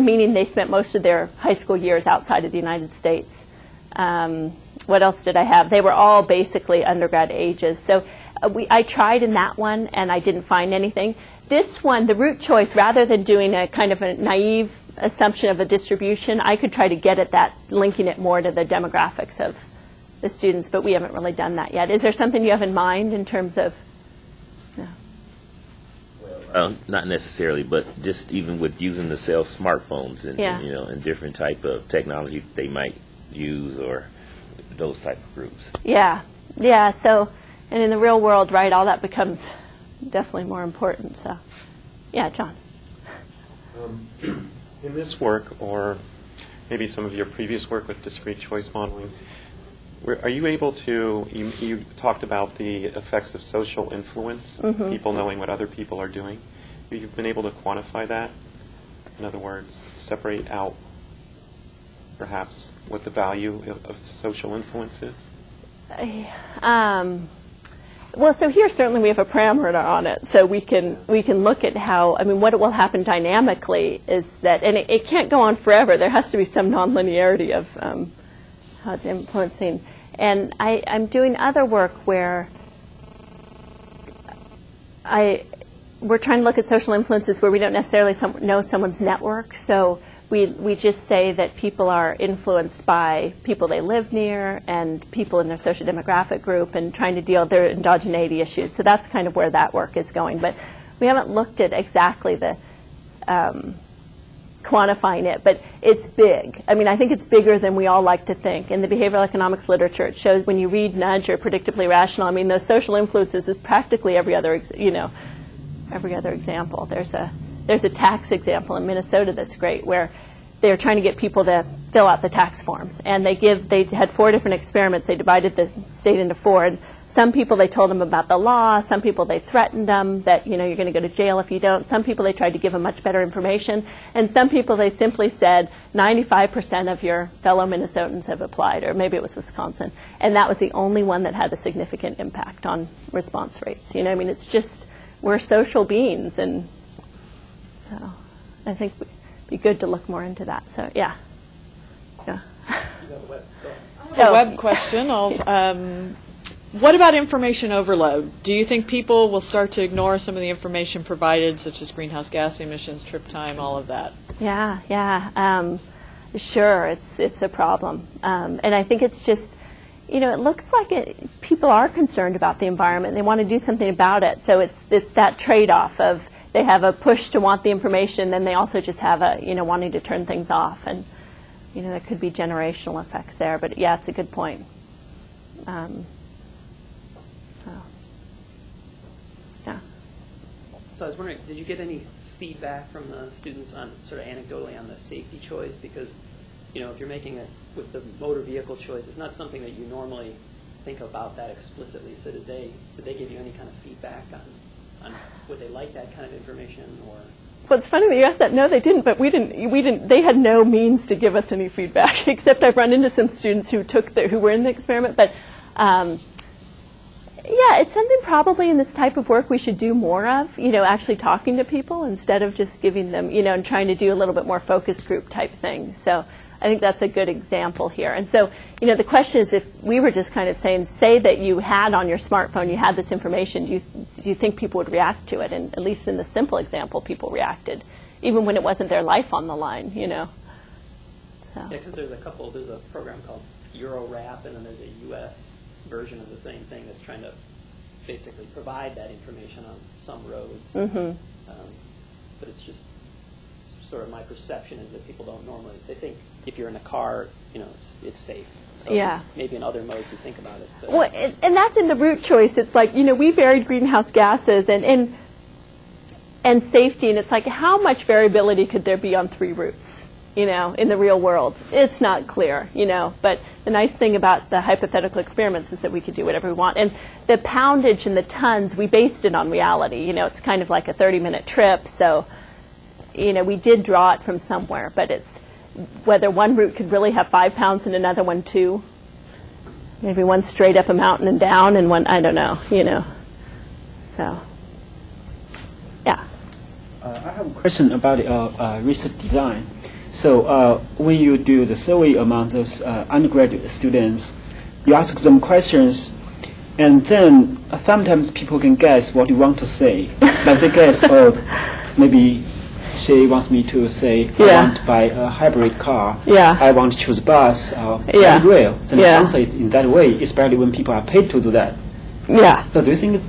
meaning they spent most of their high school years outside of the United States. What else did I have? They were all basically undergrad ages. So I tried in that one, and I didn't find anything. This one, the route choice, rather than doing a kind of a naive assumption of a distribution, I could try to get at that, linking it more to the demographics of the students, but we haven't really done that yet. Is there something you have in mind in terms of? No. Well, not necessarily, but just even with using the cell smartphones and and different type of technology they might use, or those type of groups. Yeah. So, and in the real world, right, all that becomes definitely more important. So, yeah, John. In this work, or maybe some of your previous work with discrete choice modeling, are you able to, you talked about the effects of social influence, people knowing what other people are doing. Have you been able to quantify that? In other words, separate out perhaps what the value of social influence is? Well, so here certainly we have a parameter on it, so we can look at how, what will happen dynamically is that, and it can't go on forever. There has to be some nonlinearity of how it's influencing. And I'm doing other work where we're trying to look at social influences where we don't necessarily know someone's network. So we just say that people are influenced by people they live near and people in their social demographic group, and trying to deal with their endogeneity issues. So that's kind of where that work is going. But we haven't looked at exactly the quantifying it, but it's big. I think it's bigger than we all like to think. In the behavioral economics literature, it shows when you read nudge or predictably rational, those social influences is practically every other example. There's a tax example in Minnesota that's great, where they're trying to get people to fill out the tax forms, and they had 4 different experiments. They divided the state into 4, and some people they told them about the law, some people they threatened them that you're going to go to jail if you don't, some people they tried to give them much better information, and some people they simply said 95% of your fellow Minnesotans have applied, or maybe it was Wisconsin, and that was the only one that had a significant impact on response rates. It's just, we're social beings, and so I think it'd be good to look more into that. So, yeah. I have a web question. What about information overload? Do you think people will start to ignore some of the information provided, such as greenhouse gas emissions, trip time, all of that? Yeah. Sure, it's a problem. And I think it's just, it looks like people are concerned about the environment. They want to do something about it. So it's that trade-off of, they have a push to want the information, then they also just have a, wanting to turn things off. And, there could be generational effects there. But, yeah, it's a good point. So I was wondering, did you get any feedback from the students on, sort of anecdotally, on the safety choice? Because if you're making with the motor vehicle choice, it's not something that you normally think about that explicitly. So did they give you any kind of feedback on would they like that kind of information or? Well, it's funny that you asked that. No, they didn't, but we didn't. They had no means to give us any feedback, except I've run into some students who who were in the experiment. But yeah, it's something probably in this type of work we should do more of. Actually talking to people instead of just giving them, and trying to do a little bit more focus group type thing. So I think that's a good example here. And so, the question is, if we were just kind of saying, say that you had on your smartphone, you had this information, do you think people would react to it? And at least in the simple example, people reacted, even when it wasn't their life on the line, So. Yeah, because there's a program called EuroRap, and then there's a U.S. version of the same thing that's trying to basically provide that information on some roads. Mm-hmm. But it's just sort of my perception is that people don't normally, they think if you're in a car, it's safe. So yeah. Maybe in other modes you think about it. Well, and that's in the route choice. It's like, we varied greenhouse gases and safety, and it's like, how much variability could there be on 3 routes, in the real world? It's not clear, but the nice thing about the hypothetical experiments is that we could do whatever we want. And the poundage and the tons, we based it on reality. It's kind of like a 30-minute trip, so we did draw it from somewhere, but it's whether one route could really have 5 pounds and another one 2. Maybe one straight up a mountain and down, and one, I don't know, So, yeah. I have a question about research design. So when you do the survey among those undergraduate students, you ask them questions, and then sometimes people can guess what you want to say. Like they guess, maybe she wants me to say, I want to buy a hybrid car. Yeah. I want to choose bus or rail. Then I answer it in that way, especially when people are paid to do that. Yeah. So do you think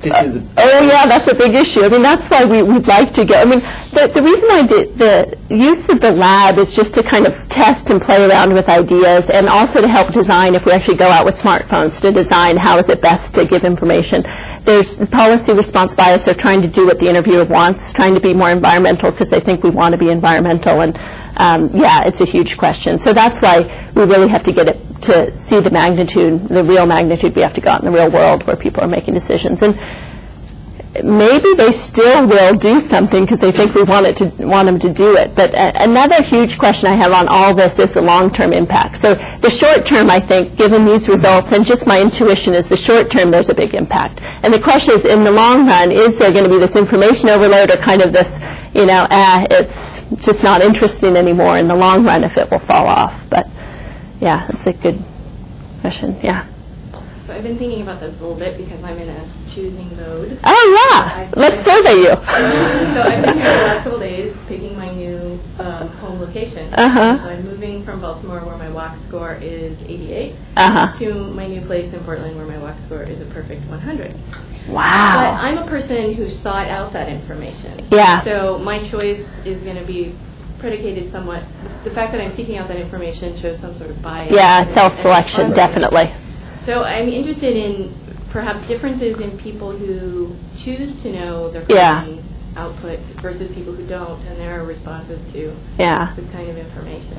this is that's a big issue. That's why we'd like to get, the reason why the use of the lab is just to kind of test and play around with ideas, and also to help design, if we actually go out with smartphones, to design how is it best to give information. There's the policy response bias. They're trying to do what the interviewer wants, trying to be more environmental because they think we want to be environmental. And it's a huge question. So that's why we really have to get it to see the magnitude, the real magnitude. We have to go out in the real world where people are making decisions. And maybe they still will do something because they think we want them to do it. But another huge question I have on all this is the long-term impact. So the short term, I think, given these results, and just my intuition is the short term, there's a big impact. And the question is, in the long run, is there going to be this information overload, or kind of this, it's just not interesting anymore in the long run if it will fall off? But yeah, that's a good question. Yeah. So I've been thinking about this a little bit because I'm in a choosing mode. Oh, yeah. Let's survey you. So I've been here the last couple days picking my new home location. Uh-huh. So I'm moving from Baltimore, where my walk score is 88, to my new place in Portland, where my walk score is a perfect 100. Wow. But I'm a person who sought out that information. Yeah. So my choice is going to be predicated somewhat. The fact that I'm seeking out that information shows some sort of bias. Yeah, self-selection, definitely. So I'm interested in perhaps differences in people who choose to know their coding output versus people who don't, and their responses to this kind of information.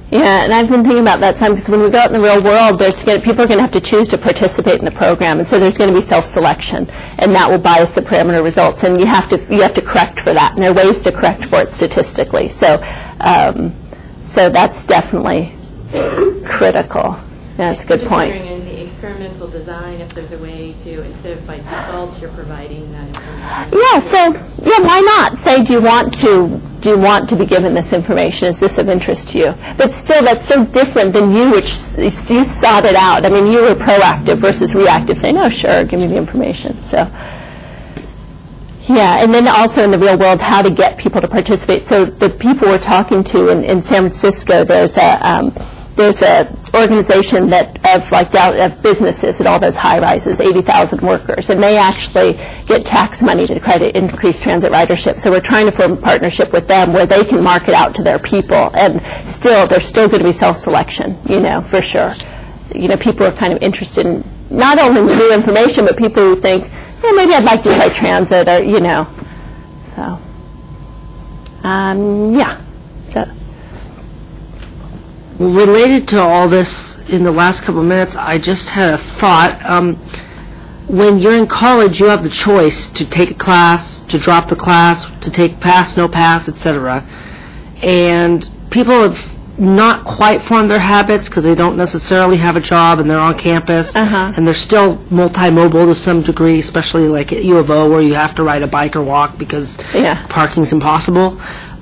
Yeah, and I've been thinking about that time, because when we go out in the real world, people are going to have to choose to participate in the program, and so there's going to be self-selection, and that will bias the parameter results, and you have to correct for that, and there are ways to correct for it statistically. So, so that's definitely critical. Yeah, that's a good point. I'm just wondering, in the experimental design, if there's a way to, instead of by default, you're providing that information. Yeah. So why not say, do you want to be given this information? Is this of interest to you? But still, that's so different than you, which you sought it out. I mean, you were proactive versus reactive, saying, "Oh, sure, give me the information." So. Yeah, and then also in the real world, how to get people to participate. So the people we're talking to in San Francisco, there's a organization of businesses at all those high rises, 80,000 workers, and they actually get tax money to try to increase transit ridership. So we're trying to form a partnership with them where they can market out to their people, and there's still going to be self-selection, for sure. People are kind of interested in not only new information, but people who think, maybe I'd like to try transit, or So, yeah. So. related to all this, in the last couple of minutes, I just had a thought. When you're in college, you have the choice to take a class, to drop the class, to take pass, no pass, etc. And people have not quite formed their habits because they don't necessarily have a job and they're on campus, and they're still multimobile to some degree, especially like at U of O where you have to ride a bike or walk because parking's impossible.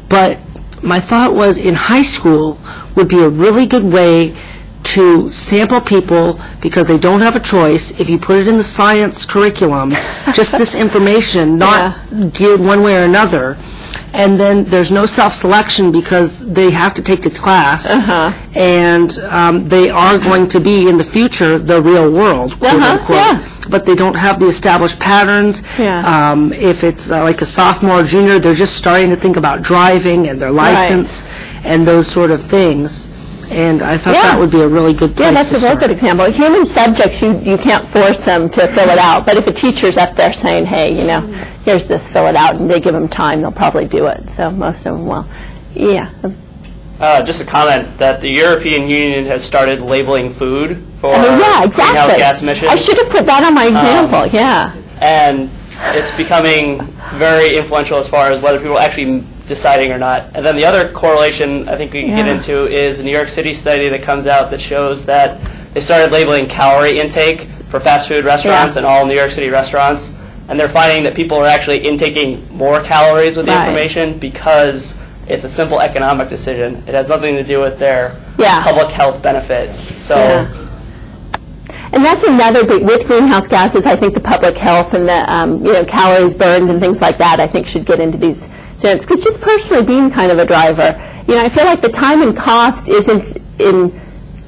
But my thought was in high school would be a really good way to sample people because they don't have a choice. If you put it in the science curriculum, just this information, not geared one way or another, and then there's no self-selection because they have to take the class, and they are going to be in the future the real world, quote unquote. But they don't have the established patterns. If it's like a sophomore or junior, they're just starting to think about driving and their license and those sort of things. And I thought that would be a really good place to start. Yeah, that's a real good example. Human subjects, you can't force them to fill it out. But if a teacher's up there saying, hey, you know, here's this, fill it out, and they give them time, they'll probably do it. So most of them will. Yeah. Just a comment that the European Union has started labeling food for greenhouse gas emissions. I should have put that on my example, And it's becoming very influential as far as whether people are actually deciding or not. And then the other correlation I think we can get into is a New York City study that comes out that shows that they started labeling calorie intake for fast food restaurants and all New York City restaurants. And they're finding that people are actually intaking more calories with the information because it's a simple economic decision. It has nothing to do with their public health benefit. So. And that's another big, with greenhouse gases, I think the public health and the calories burned and things like that, I think should get into these students. Because just personally being kind of a driver, I feel like the time and cost isn't in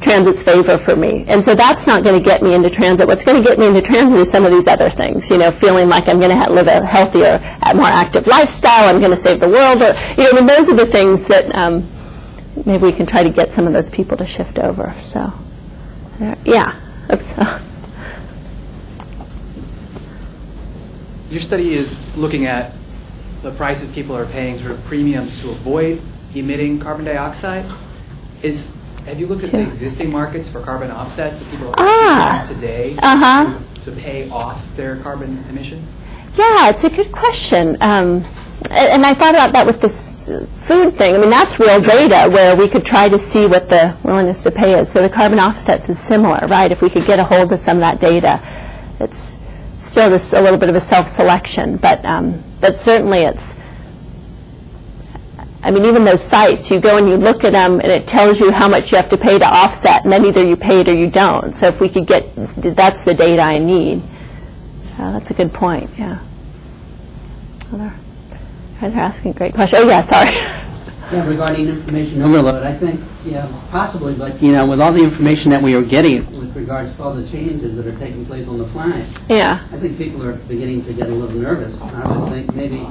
transit's favor for me. And so that's not going to get me into transit. What's going to get me into transit is some of these other things, feeling like I'm going to live a healthier, more active lifestyle, I'm going to save the world. Or, those are the things that maybe we can try to get some of those people to shift over. So, Your study is looking at the prices people are paying, sort of premiums to avoid emitting carbon dioxide. Have you looked at the existing markets for carbon offsets that people are using today to pay off their carbon emission? Yeah, it's a good question. And I thought about that with this food thing. I mean, that's real data where we could try to see what the willingness to pay is. So the carbon offsets is similar, right? If we could get a hold of some of that data, it's still a little bit of a self-selection. But certainly it's, even those sites, you go and you look at them and it tells you how much you have to pay to offset, and then either you pay it or you don't. So if we could get, that's the data I need. That's a good point, They're asking a great question. Oh, yeah, sorry. Yeah, regarding information overload, I think, possibly, but, with all the information that we are getting with regards to all the changes that are taking place on the planet, I think people are beginning to get a little nervous. I would think maybe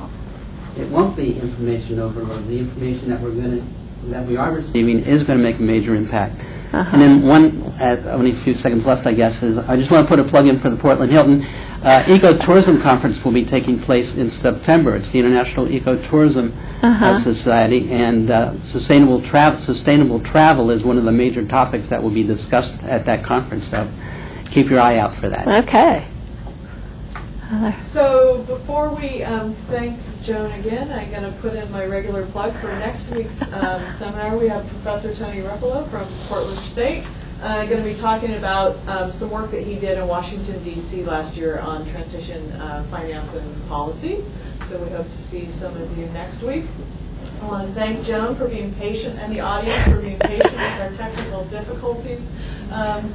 it won't be information overload. The information that we are receiving is going to make a major impact. And then only a few seconds left, I guess, is I just want to put a plug in for the Portland Hilton. Ecotourism Conference will be taking place in September. It's the International Ecotourism Society, and sustainable travel is one of the major topics that will be discussed at that conference. So keep your eye out for that. Okay. So before we thank Joan again, I'm going to put in my regular plug for next week's seminar. We have Professor Tony Ruppolo from Portland State. Going to be talking about some work that he did in Washington, D.C. last year on transportation finance and policy. So we hope to see some of you next week. I want to thank Joan for being patient and the audience for being patient with our technical difficulties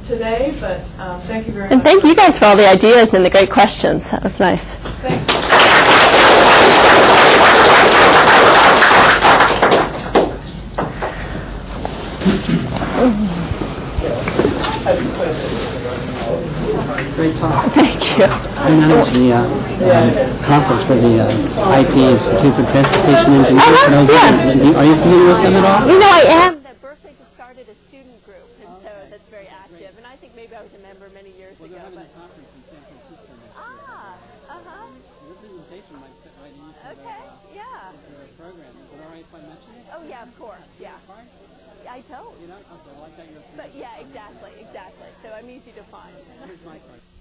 today. But thank you very much. And thank you guys for all the ideas and the great questions. That was nice. Thanks. Great talk. Thank you. I manage the conference for the IT Institute for Transportation Engineers. Are you familiar with them at all? I am. Berkeley just started a student group, and so that's very active. And I think maybe I was a member many years ago. They're having a conference in San Francisco next year. Your presentation might use their program. Is it all right if I mention it? Oh, yeah, of course, yeah. I don't. You know? Okay, well, I thought you were. But yeah, exactly. So I'm easy to find. Here's my question.